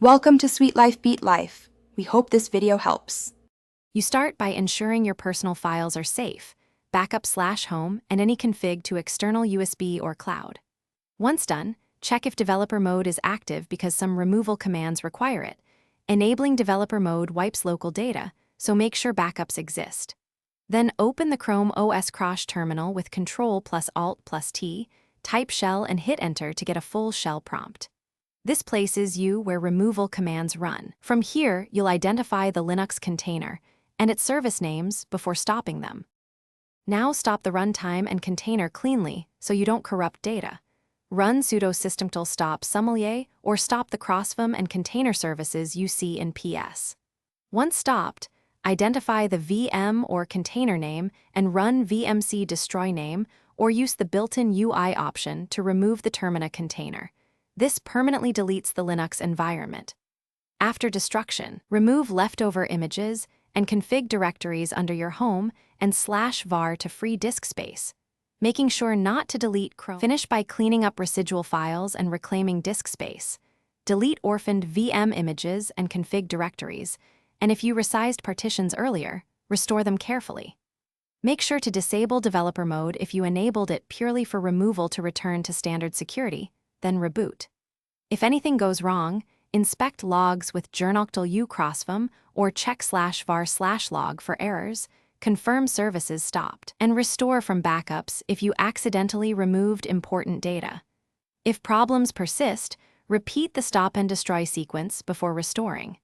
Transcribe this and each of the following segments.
Welcome to Sweet Life Beat Life. We hope this video helps. You start by ensuring your personal files are safe, backup/home, and any config to external USB or cloud. Once done, check if developer mode is active because some removal commands require it. Enabling developer mode wipes local data, so make sure backups exist. Then open the Chrome OS crash terminal with Ctrl+Alt+T, type shell and hit enter to get a full shell prompt. This places you where removal commands run. From here, you'll identify the Linux container and its service names before stopping them. Now stop the runtime and container cleanly so you don't corrupt data. Run sudo systemctl stop sommelier or stop the crossfm and container services you see in PS. Once stopped, identify the VM or container name and run vmc destroy name or use the built-in UI option to remove the Termina container. This permanently deletes the Linux environment. After destruction, remove leftover images and config directories under your home and /var to free disk space, making sure not to delete Chrome. Finish by cleaning up residual files and reclaiming disk space. Delete orphaned VM images and config directories, and if you resized partitions earlier, restore them carefully. Make sure to disable developer mode if you enabled it purely for removal to return to standard security, then reboot. If anything goes wrong, inspect logs with journoctl crossfm or check /var/log for errors, confirm services stopped, and restore from backups if you accidentally removed important data. If problems persist, repeat the stop and destroy sequence before restoring.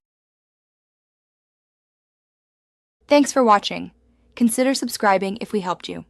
Thanks for watching. Consider subscribing if we helped you.